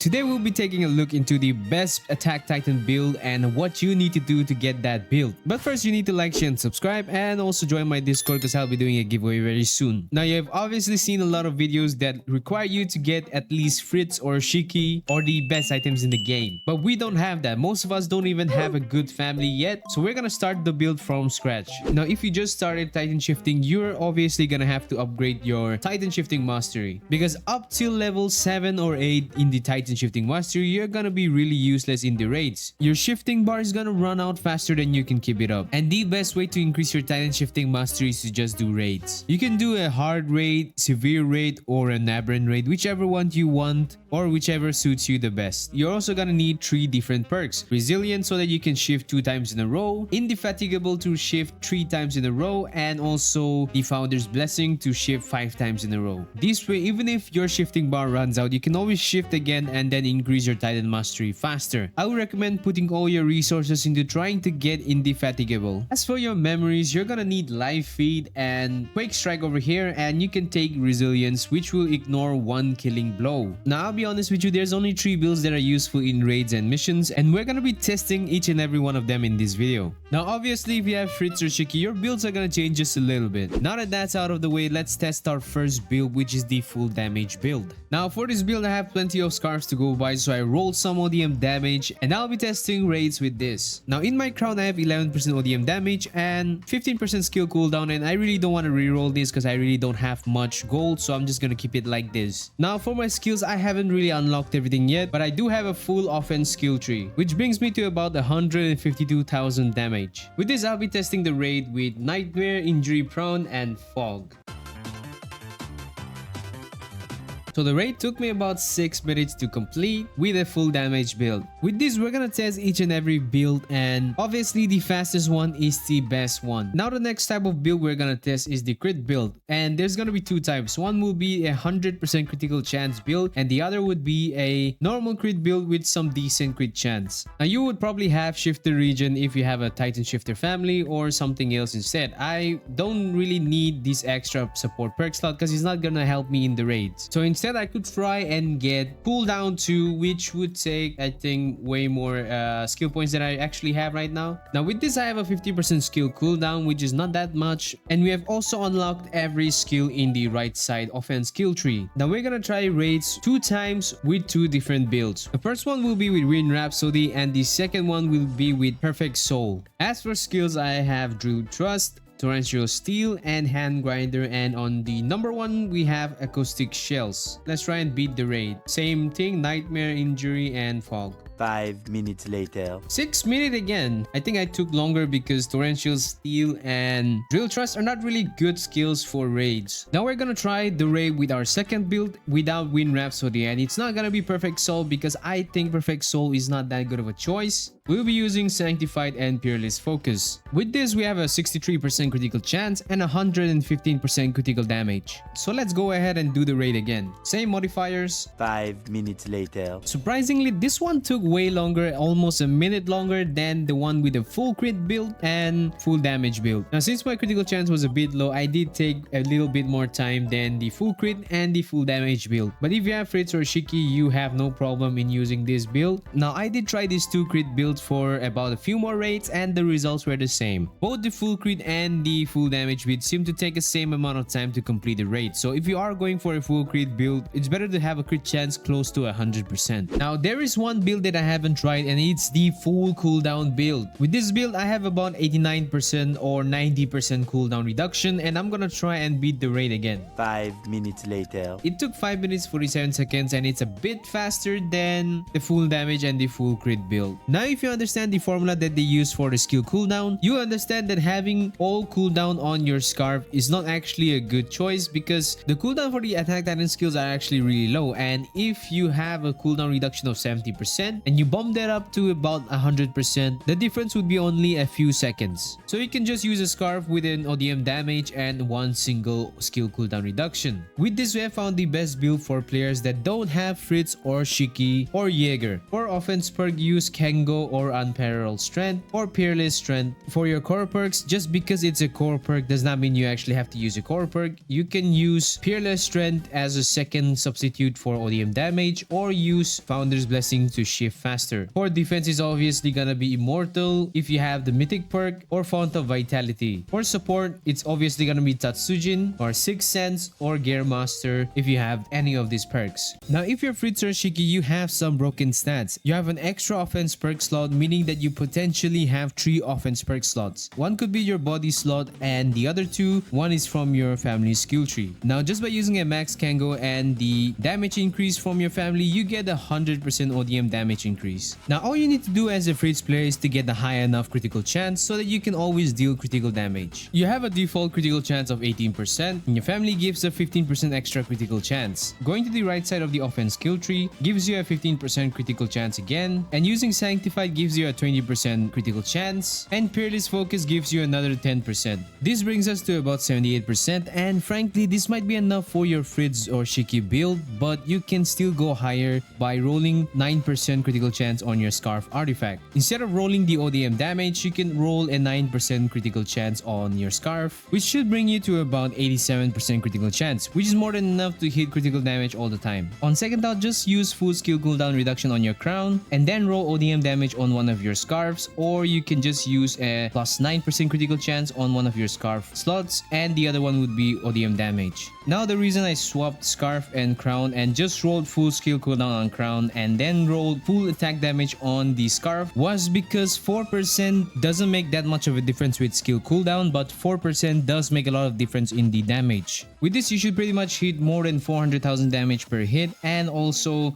Today we'll be taking a look into the best Attack Titan build and what you need to do to get that build. But first you need to like, share and subscribe and also join my Discord because I'll be doing a giveaway very soon. Now you have obviously seen a lot of videos that require you to get at least Fritz or Shiki or the best items in the game. But we don't have that. Most of us don't even have a good family yet. So we're gonna start the build from scratch. Now if you just started Titan shifting, you're obviously gonna have to upgrade your Titan shifting mastery. Because up till level 7 or 8 in the Titan shifting mastery, you're gonna be really useless in the raids. Your shifting bar is gonna run out faster than you can keep it up. And the best way to increase your Titan shifting mastery is to just do raids. You can do a hard raid, severe raid, or an aberrant raid, whichever one you want or whichever suits you the best. You're also gonna need 3 different perks. Resilient so that you can shift 2 times in a row, Indefatigable to shift 3 times in a row, and also the Founder's Blessing to shift 5 times in a row. This way, even if your shifting bar runs out, you can always shift again and then increase your Titan mastery faster. I would recommend putting all your resources into trying to get Indefatigable. As for your memories, you're gonna need Life Feed and Quake Strike over here, and you can take Resilience, which will ignore 1 killing blow. Now I'll be honest with you, there's only 3 builds that are useful in raids and missions, and we're gonna be testing each and every one of them in this video. Now obviously if you have Fritz or Shiki, your builds are gonna change just a little bit. Now that that's out of the way, let's test our first build, which is the full damage build. Now for this build, I have plenty of scarves to go by, so I rolled some ODM damage and I'll be testing raids with this. Now in my crown, I have 11% ODM damage and 15% skill cooldown, and I really don't want to reroll this because I really don't have much gold, so I'm just gonna keep it like this. Now for my skills, I haven't really unlocked everything yet, but I do have a full offense skill tree, which brings me to about 152,000 damage. With this, I'll be testing the raid with Nightmare, Injury Prone, and Fog. So the raid took me about 6 minutes to complete with a full damage build. With this, we're gonna test each and every build, and obviously the fastest one is the best one. Now the next type of build we're gonna test is the crit build, and there's gonna be 2 types. One will be a 100% critical chance build, and the other would be a normal crit build with some decent crit chance. Now you would probably have Shifter Region if you have a Titan Shifter family or something else instead. I don't really need this extra support perk slot because it's not gonna help me in the raids. So instead, I could try and get cooldown 2, which would take, I think, way more skill points than I actually have right now. Now with this, I have a 50% skill cooldown, which is not that much, and we have also unlocked every skill in the right side offense skill tree. Now we're gonna try raids 2 times with 2 different builds. The first one will be with Wind Rhapsody, and the second one will be with Perfect Soul. As for skills, I have Drill Trust, Torrential Steel, and Hand Grinder, and on the number 1 we have Acoustic Shells. Let's try and beat the raid. Same thing, Nightmare, Injury, and Fog. 5 minutes later. 6 minutes again. I think I took longer because Torrential Steel and Drill Trust are not really good skills for raids. Now we're gonna try the raid with our second build without Wind Rhapsody, and it's not gonna be Perfect Soul because I think Perfect Soul is not that good of a choice. We'll be using Sanctified and Peerless Focus. With this, we have a 63% critical chance and 115% critical damage. So let's go ahead and do the raid again. Same modifiers. 5 minutes later. Surprisingly, this one took way longer, almost a minute longer than the one with the full crit build and full damage build. Now since my critical chance was a bit low, I did take a little bit more time than the full crit and the full damage build. But if you have Fritz or Shiki, you have no problem in using this build. Now I did try these 2 crit builds for about a few more raids, and the results were the same. Both the full crit and the full damage build seem to take the same amount of time to complete the raid. So if you are going for a full crit build, it's better to have a crit chance close to 100%. Now there is one build that I haven't tried, and it's the full cooldown build. With this build, I have about 89% or 90% cooldown reduction, and I'm gonna try and beat the raid again. 5 minutes later. It took 5 minutes 47 seconds, and it's a bit faster than the full damage and the full crit build. Now if you understand the formula that they use for the skill cooldown, you understand that having all cooldown on your scarf is not actually a good choice because the cooldown for the Attack Titan skills are actually really low, and if you have a cooldown reduction of 70% and you bump that up to about 100%, the difference would be only a few seconds. So you can just use a scarf with an ODM damage and 1 single skill cooldown reduction. With this, we have found the best build for players that don't have Fritz or Shiki or Jaeger. For offense perk, use Kengo or Unparalleled Strength, or Peerless Strength. For your core perks, just because it's a core perk does not mean you actually have to use a core perk. You can use Peerless Strength as a second substitute for ODM damage, or use Founder's Blessing to shift faster. For defense is obviously gonna be Immortal if you have the Mythic perk, or Font of Vitality. For support, it's obviously gonna be Tatsujin, or Sixth Sense, or Gear Master if you have any of these perks. Now if you're Fritz or Shiki, you have some broken stats. You have an extra offense perk slot, meaning that you potentially have 3 offense perk slots. One could be your body slot, and the other 2, one is from your family skill tree. Now just by using a max Kango and the damage increase from your family, you get a 100% ODM damage increase. Now all you need to do as a Fritz player is to get a high enough critical chance so that you can always deal critical damage. You have a default critical chance of 18%, and your family gives a 15% extra critical chance. Going to the right side of the offense skill tree gives you a 15% critical chance again, and using Sanctified gives you a 20% critical chance, and Peerless Focus gives you another 10%. This brings us to about 78%, and frankly this might be enough for your Fritz or Shiki build, but you can still go higher by rolling 9% critical chance on your Scarf artifact. Instead of rolling the ODM damage, you can roll a 9% critical chance on your Scarf, which should bring you to about 87% critical chance, which is more than enough to hit critical damage all the time. On second thought, just use full skill cooldown reduction on your crown and then roll ODM damage on one of your Scarves, or you can just use a plus 9% critical chance on one of your Scarf slots and the other one would be ODM damage. Now the reason I swapped Scarf and Crown and just rolled full skill cooldown on Crown and then rolled full attack damage on the Scarf was because 4% doesn't make that much of a difference with skill cooldown, but 4% does make a lot of difference in the damage. With this, you should pretty much hit more than 400,000 damage per hit, and also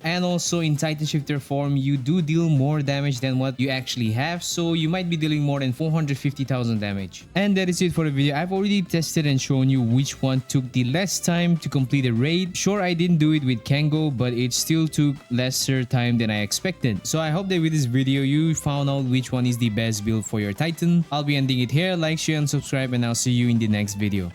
in Titan Shifter form, you do deal more damage than what you actually have, so you might be dealing more than 450,000 damage. And that is it for the video. I've already tested and shown you which one took the less time to complete a raid. Sure, I didn't do it with Kango, but it still took lesser time than I expected. So I hope that with this video, you found out which one is the best build for your Titan. I'll be ending it here. Like, share, and subscribe, and I'll see you in the next video.